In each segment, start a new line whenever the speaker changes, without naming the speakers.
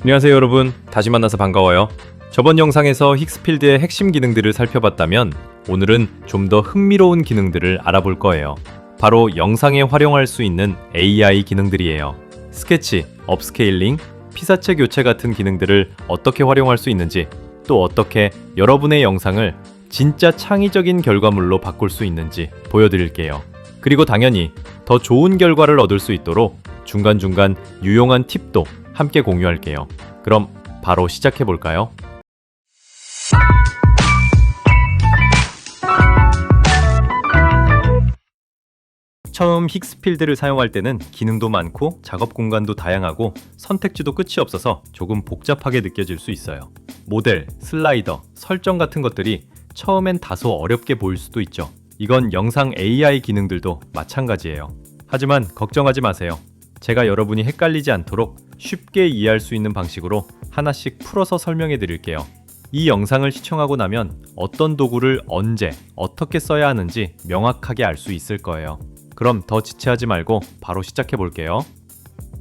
안녕하세요 여러분, 다시 만나서 반가워요. 저번 영상에서 힉스필드의 핵심 기능들을 살펴봤다면 오늘은 좀 더 흥미로운 기능들을 알아볼 거예요. 바로 영상에 활용할 수 있는 AI 기능들이에요. 스케치, 업스케일링, 피사체 교체 같은 기능들을 어떻게 활용할 수 있는지, 또 어떻게 여러분의 영상을 진짜 창의적인 결과물로 바꿀 수 있는지 보여드릴게요. 그리고 당연히 더 좋은 결과를 얻을 수 있도록 중간중간 유용한 팁도 함께 공유할게요. 그럼 바로 시작해볼까요? 처음 힉스필드를 사용할 때는 기능도 많고 작업 공간도 다양하고 선택지도 끝이 없어서 조금 복잡하게 느껴질 수 있어요. 모델, 슬라이더, 설정 같은 것들이 처음엔 다소 어렵게 보일 수도 있죠. 이건 영상 AI 기능들도 마찬가지예요. 하지만 걱정하지 마세요. 제가 여러분이 헷갈리지 않도록 쉽게 이해할 수 있는 방식으로 하나씩 풀어서 설명해 드릴게요. 이 영상을 시청하고 나면 어떤 도구를 언제, 어떻게 써야 하는지 명확하게 알 수 있을 거예요. 그럼 더 지체하지 말고 바로 시작해 볼게요.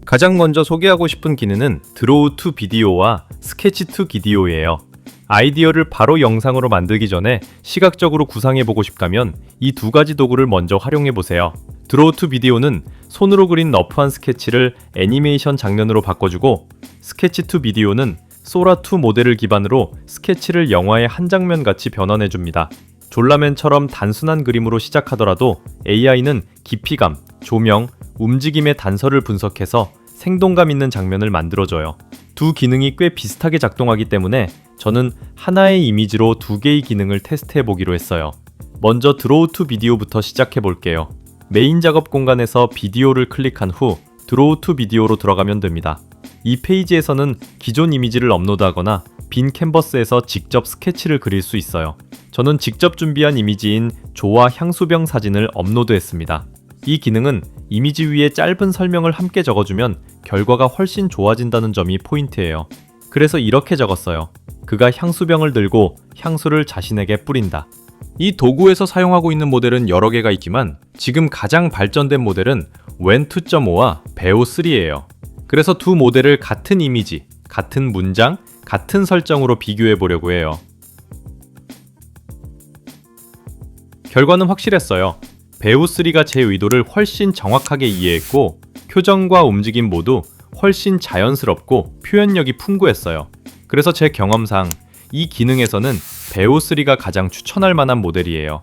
가장 먼저 소개하고 싶은 기능은 드로우 투 비디오와 스케치 투 비디오예요. 아이디어를 바로 영상으로 만들기 전에 시각적으로 구상해 보고 싶다면 이 두 가지 도구를 먼저 활용해 보세요. 드로우 투 비디오는 손으로 그린 러프한 스케치를 애니메이션 장면으로 바꿔주고, 스케치 투 비디오는 소라 2 모델을 기반으로 스케치를 영화의 한 장면 같이 변환해줍니다. 졸라맨처럼 단순한 그림으로 시작하더라도 AI는 깊이감, 조명, 움직임의 단서를 분석해서 생동감 있는 장면을 만들어줘요. 두 기능이 꽤 비슷하게 작동하기 때문에 저는 하나의 이미지로 두 개의 기능을 테스트해보기로 했어요. 먼저 드로우 투 비디오부터 시작해볼게요. 메인 작업 공간에서 비디오를 클릭한 후 드로우 투 비디오로 들어가면 됩니다. 이 페이지에서는 기존 이미지를 업로드하거나 빈 캔버스에서 직접 스케치를 그릴 수 있어요. 저는 직접 준비한 이미지인 조와 향수병 사진을 업로드했습니다. 이 기능은 이미지 위에 짧은 설명을 함께 적어주면 결과가 훨씬 좋아진다는 점이 포인트예요. 그래서 이렇게 적었어요. 그가 향수병을 들고 향수를 자신에게 뿌린다. 이 도구에서 사용하고 있는 모델은 여러 개가 있지만 지금 가장 발전된 모델은 웬 2.5와 베오 3예요. 그래서 두 모델을 같은 이미지, 같은 문장, 같은 설정으로 비교해 보려고 해요. 결과는 확실했어요. 베오 3가 제 의도를 훨씬 정확하게 이해했고, 표정과 움직임 모두 훨씬 자연스럽고 표현력이 풍부했어요. 그래서 제 경험상 이 기능에서는 베오 3가 가장 추천할 만한 모델이에요.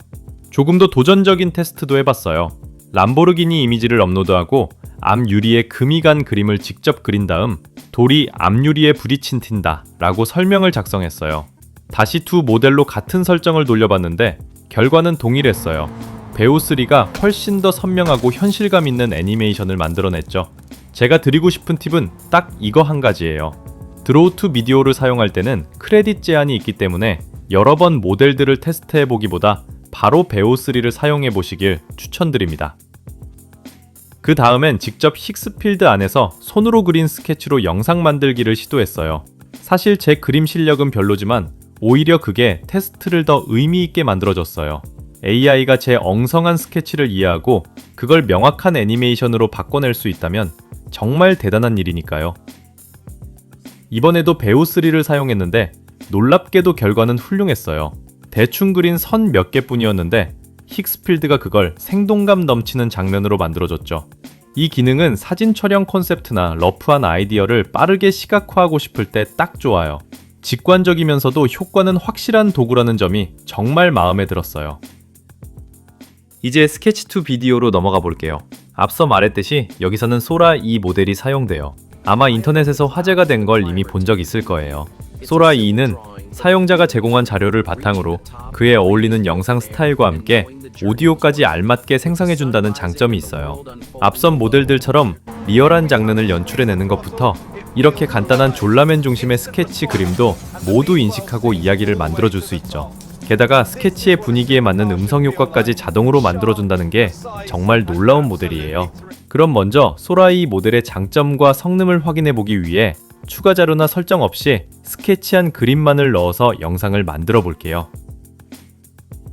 조금 더 도전적인 테스트도 해봤어요. 람보르기니 이미지를 업로드하고 앞 유리에 금이 간 그림을 직접 그린 다음 돌이 앞 유리에 부딪힌 튄다 라고 설명을 작성했어요. 다시 두 모델로 같은 설정을 돌려봤는데 결과는 동일했어요. 베오 3가 훨씬 더 선명하고 현실감 있는 애니메이션을 만들어냈죠. 제가 드리고 싶은 팁은 딱 이거 한 가지예요. 드로우 투 비디오를 사용할 때는 크레딧 제한이 있기 때문에 여러 번 모델들을 테스트해보기보다 바로 베오 3를 사용해보시길 추천드립니다. 그 다음엔 직접 힉스필드 안에서 손으로 그린 스케치로 영상 만들기를 시도했어요. 사실 제 그림 실력은 별로지만 오히려 그게 테스트를 더 의미있게 만들어줬어요. AI가 제 엉성한 스케치를 이해하고 그걸 명확한 애니메이션으로 바꿔낼 수 있다면 정말 대단한 일이니까요. 이번에도 베오 3를 사용했는데 놀랍게도 결과는 훌륭했어요. 대충 그린 선 몇 개뿐이었는데 힉스필드가 그걸 생동감 넘치는 장면으로 만들어줬죠. 이 기능은 사진 촬영 콘셉트나 러프한 아이디어를 빠르게 시각화하고 싶을 때 딱 좋아요. 직관적이면서도 효과는 확실한 도구라는 점이 정말 마음에 들었어요. 이제 스케치 투 비디오로 넘어가 볼게요. 앞서 말했듯이 여기서는 소라 2 모델이 사용돼요. 아마 인터넷에서 화제가 된 걸 이미 본 적 있을 거예요. 소라 2는 사용자가 제공한 자료를 바탕으로 그에 어울리는 영상 스타일과 함께 오디오까지 알맞게 생성해준다는 장점이 있어요. 앞선 모델들처럼 리얼한 장면을 연출해내는 것부터 이렇게 간단한 졸라맨 중심의 스케치 그림도 모두 인식하고 이야기를 만들어줄 수 있죠. 게다가 스케치의 분위기에 맞는 음성 효과까지 자동으로 만들어준다는 게 정말 놀라운 모델이에요. 그럼 먼저 소라2 모델의 장점과 성능을 확인해보기 위해 추가 자료나 설정 없이 스케치한 그림만을 넣어서 영상을 만들어 볼게요.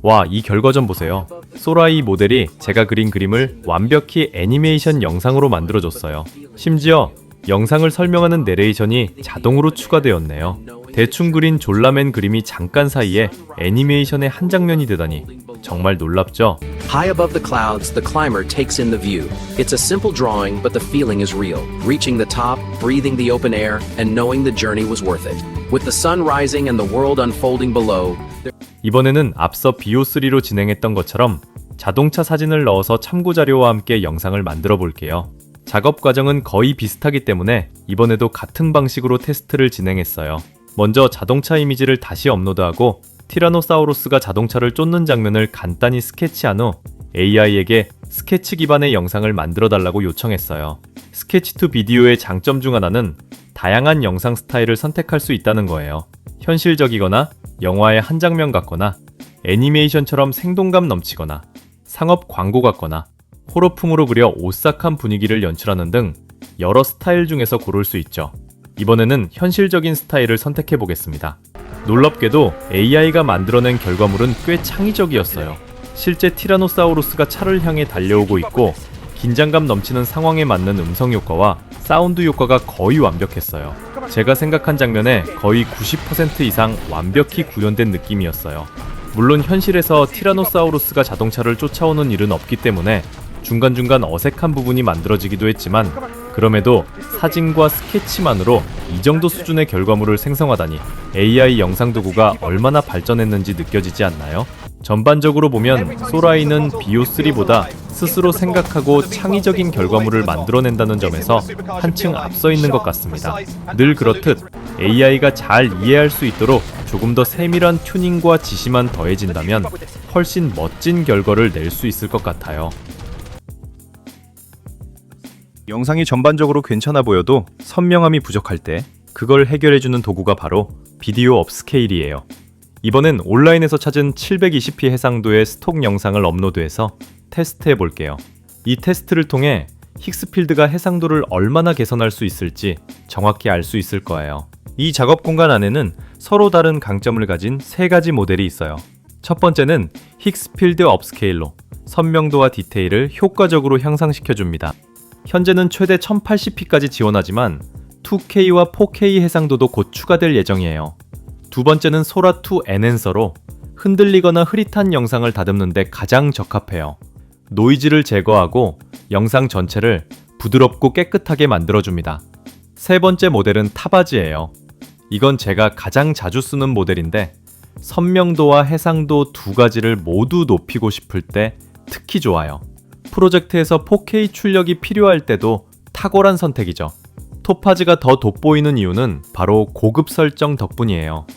와, 이 결과 좀 보세요. 소라2 모델이 제가 그린 그림을 완벽히 애니메이션 영상으로 만들어줬어요. 심지어 영상을 설명하는 내레이션이 자동으로 추가되었네요. 대충 그린 졸라맨 그림이 잠깐 사이에 애니메이션의 한 장면이 되다니 정말 놀랍죠?
High above the clouds, the climber takes in the view. It's a simple drawing, but the feeling is real. Reaching the top, breathing the open air, and knowing the journey was worth it. With the sun rising and the world unfolding below.
이번에는 앞서 BO3로 진행했던 것처럼 자동차 사진을 넣어서 참고 자료와 함께 영상을 만들어 볼게요. 작업 과정은 거의 비슷하기 때문에 이번에도 같은 방식으로 테스트를 진행했어요. 먼저 자동차 이미지를 다시 업로드하고 티라노사우루스가 자동차를 쫓는 장면을 간단히 스케치한 후 AI에게 스케치 기반의 영상을 만들어 달라고 요청했어요. 스케치 투 비디오의 장점 중 하나는 다양한 영상 스타일을 선택할 수 있다는 거예요. 현실적이거나 영화의 한 장면 같거나 애니메이션처럼 생동감 넘치거나 상업 광고 같거나 호러풍으로 그려 오싹한 분위기를 연출하는 등 여러 스타일 중에서 고를 수 있죠. 이번에는 현실적인 스타일을 선택해 보겠습니다. 놀랍게도 AI가 만들어낸 결과물은 꽤 창의적이었어요. 실제 티라노사우루스가 차를 향해 달려오고 있고 긴장감 넘치는 상황에 맞는 음성 효과와 사운드 효과가 거의 완벽했어요. 제가 생각한 장면에 거의 90% 이상 완벽히 구현된 느낌이었어요. 물론 현실에서 티라노사우루스가 자동차를 쫓아오는 일은 없기 때문에 중간중간 어색한 부분이 만들어지기도 했지만 그럼에도 사진과 스케치만으로 이 정도 수준의 결과물을 생성하다니 AI 영상 도구가 얼마나 발전했는지 느껴지지 않나요? 전반적으로 보면 소라이는 BO3보다 스스로 생각하고 창의적인 결과물을 만들어낸다는 점에서 한층 앞서 있는 것 같습니다. 늘 그렇듯 AI가 잘 이해할 수 있도록 조금 더 세밀한 튜닝과 지시만 더해진다면 훨씬 멋진 결과를 낼 수 있을 것 같아요. 영상이 전반적으로 괜찮아 보여도 선명함이 부족할 때 그걸 해결해주는 도구가 바로 비디오 업스케일이에요. 이번엔 온라인에서 찾은 720p 해상도의 스톡 영상을 업로드해서 테스트해 볼게요. 이 테스트를 통해 힉스필드가 해상도를 얼마나 개선할 수 있을지 정확히 알 수 있을 거예요. 이 작업 공간 안에는 서로 다른 강점을 가진 세 가지 모델이 있어요. 첫 번째는 힉스필드 업스케일로 선명도와 디테일을 효과적으로 향상시켜줍니다. 현재는 최대 1080p까지 지원하지만 2K와 4K 해상도도 곧 추가될 예정이에요. 두 번째는 소라2 엔핸서로 흔들리거나 흐릿한 영상을 다듬는데 가장 적합해요. 노이즈를 제거하고 영상 전체를 부드럽고 깨끗하게 만들어줍니다. 세 번째 모델은 타바즈예요. 이건 제가 가장 자주 쓰는 모델인데 선명도와 해상도 두 가지를 모두 높이고 싶을 때 특히 좋아요. 프로젝트에서 4K 출력이 필요할 때도 탁월한 선택이죠. 토파즈가 더 돋보이는 이유는 바로 고급 설정 덕분이에요.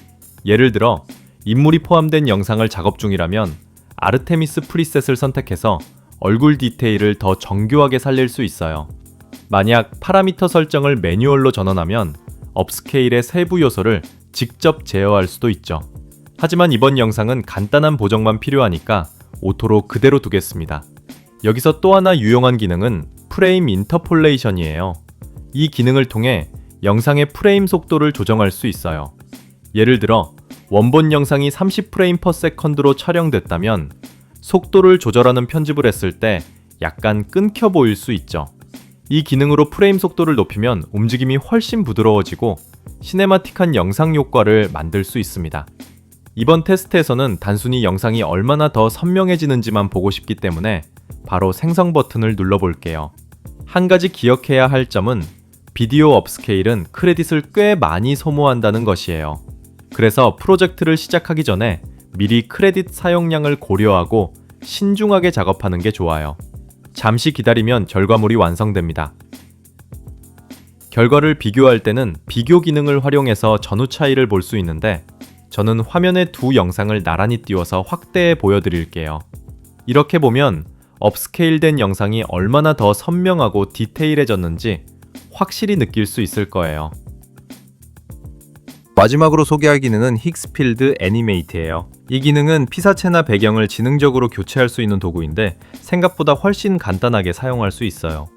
예를 들어 인물이 포함된 영상을 작업 중이라면 아르테미스 프리셋을 선택해서 얼굴 디테일을 더 정교하게 살릴 수 있어요. 만약 파라미터 설정을 매뉴얼로 전환하면 업스케일의 세부 요소를 직접 제어할 수도 있죠. 하지만 이번 영상은 간단한 보정만 필요하니까 오토로 그대로 두겠습니다. 여기서 또 하나 유용한 기능은 프레임 인터폴레이션이에요. 이 기능을 통해 영상의 프레임 속도를 조정할 수 있어요. 예를 들어 원본 영상이 30프레임/세컨드로 촬영됐다면 속도를 조절하는 편집을 했을 때 약간 끊겨 보일 수 있죠. 이 기능으로 프레임 속도를 높이면 움직임이 훨씬 부드러워지고 시네마틱한 영상 효과를 만들 수 있습니다. 이번 테스트에서는 단순히 영상이 얼마나 더 선명해지는지만 보고 싶기 때문에 바로 생성 버튼을 눌러볼게요. 한 가지 기억해야 할 점은 비디오 업스케일은 크레딧을 꽤 많이 소모한다는 것이에요. 그래서 프로젝트를 시작하기 전에 미리 크레딧 사용량을 고려하고 신중하게 작업하는 게 좋아요. 잠시 기다리면 결과물이 완성됩니다. 결과를 비교할 때는 비교 기능을 활용해서 전후 차이를 볼 수 있는데 저는 화면에 두 영상을 나란히 띄워서 확대해 보여드릴게요. 이렇게 보면 업스케일된 영상이 얼마나 더 선명하고 디테일해졌는지 확실히 느낄 수 있을 거예요. 마지막으로 소개할 기능은 힉스필드 애니메이트예요. 이 기능은 피사체나 배경을 지능적으로 교체할 수 있는 도구인데 생각보다 훨씬 간단하게 사용할 수 있어요.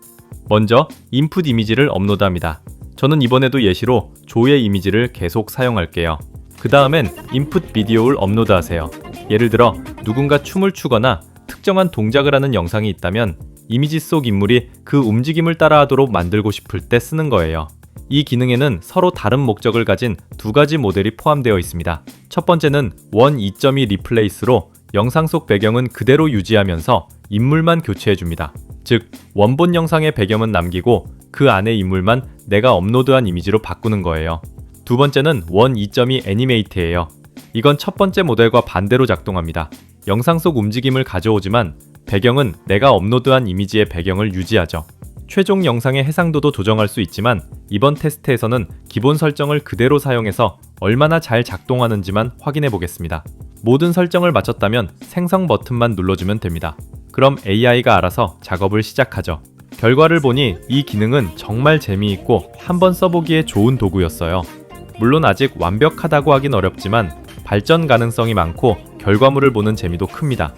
먼저 인풋 이미지를 업로드합니다. 저는 이번에도 예시로 조의 이미지를 계속 사용할게요. 그 다음엔 인풋 비디오를 업로드하세요. 예를 들어 누군가 춤을 추거나 특정한 동작을 하는 영상이 있다면 이미지 속 인물이 그 움직임을 따라하도록 만들고 싶을 때 쓰는 거예요. 이 기능에는 서로 다른 목적을 가진 두 가지 모델이 포함되어 있습니다. 첫 번째는 원 2.2 리플레이스로 영상 속 배경은 그대로 유지하면서 인물만 교체해줍니다. 즉, 원본 영상의 배경은 남기고 그 안의 인물만 내가 업로드한 이미지로 바꾸는 거예요. 두 번째는 원 2.2 애니메이트예요. 이건 첫 번째 모델과 반대로 작동합니다. 영상 속 움직임을 가져오지만 배경은 내가 업로드한 이미지의 배경을 유지하죠. 최종 영상의 해상도도 조정할 수 있지만 이번 테스트에서는 기본 설정을 그대로 사용해서 얼마나 잘 작동하는지만 확인해 보겠습니다. 모든 설정을 마쳤다면 생성 버튼만 눌러주면 됩니다. 그럼 AI가 알아서 작업을 시작하죠. 결과를 보니 이 기능은 정말 재미있고 한번 써보기에 좋은 도구였어요. 물론 아직 완벽하다고 하긴 어렵지만 발전 가능성이 많고 결과물을 보는 재미도 큽니다.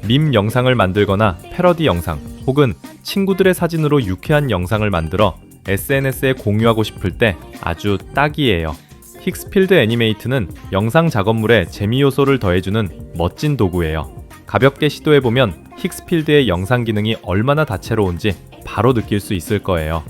밈 영상을 만들거나 패러디 영상 혹은 친구들의 사진으로 유쾌한 영상을 만들어 SNS에 공유하고 싶을 때 아주 딱이에요. 힉스필드 애니메이트는 영상 작업물에 재미 요소를 더해주는 멋진 도구예요. 가볍게 시도해보면 힉스필드의 영상 기능이 얼마나 다채로운지 바로 느낄 수 있을 거예요.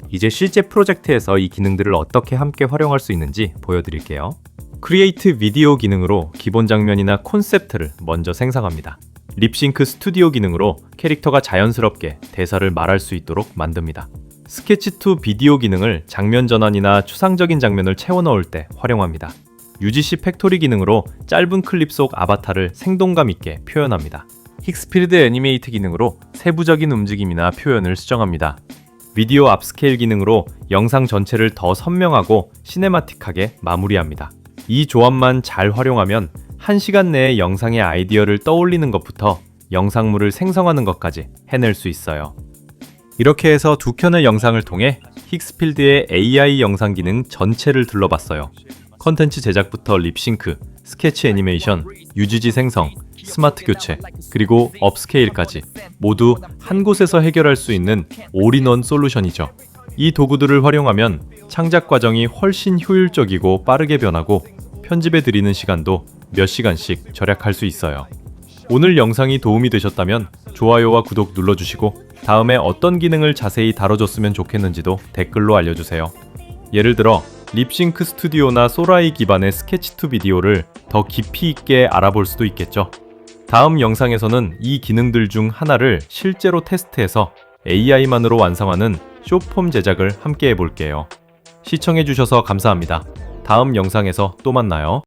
이제 실제 프로젝트에서 이 기능들을 어떻게 함께 활용할 수 있는지 보여드릴게요. 크리에이트 비디오 기능으로 기본 장면이나 콘셉트를 먼저 생성합니다. 립싱크 스튜디오 기능으로 캐릭터가 자연스럽게 대사를 말할 수 있도록 만듭니다. 스케치 투 비디오 기능을 장면 전환이나 추상적인 장면을 채워 넣을 때 활용합니다. UGC 팩토리 기능으로 짧은 클립 속 아바타를 생동감 있게 표현합니다. 힉스필드 애니메이트 기능으로 세부적인 움직임이나 표현을 수정합니다. 비디오 업스케일 기능으로 영상 전체를 더 선명하고 시네마틱하게 마무리합니다. 이 조합만 잘 활용하면 1시간 내에 영상의 아이디어를 떠올리는 것부터 영상물을 생성하는 것까지 해낼 수 있어요. 이렇게 해서 두 편의 영상을 통해 힉스필드의 AI 영상 기능 전체를 둘러봤어요. 컨텐츠 제작부터 립싱크, 스케치 애니메이션, UGC 생성, 스마트 교체, 그리고 업스케일까지 모두 한 곳에서 해결할 수 있는 올인원 솔루션이죠. 이 도구들을 활용하면 창작 과정이 훨씬 효율적이고 빠르게 변하고 편집에 들이는 시간도 몇 시간씩 절약할 수 있어요. 오늘 영상이 도움이 되셨다면 좋아요와 구독 눌러주시고 다음에 어떤 기능을 자세히 다뤄줬으면 좋겠는지도 댓글로 알려주세요. 예를 들어 립싱크 스튜디오나 소라이 기반의 스케치 투 비디오를 더 깊이 있게 알아볼 수도 있겠죠. 다음 영상에서는 이 기능들 중 하나를 실제로 테스트해서 AI만으로 완성하는 숏폼 제작을 함께 해볼게요. 시청해주셔서 감사합니다. 다음 영상에서 또 만나요.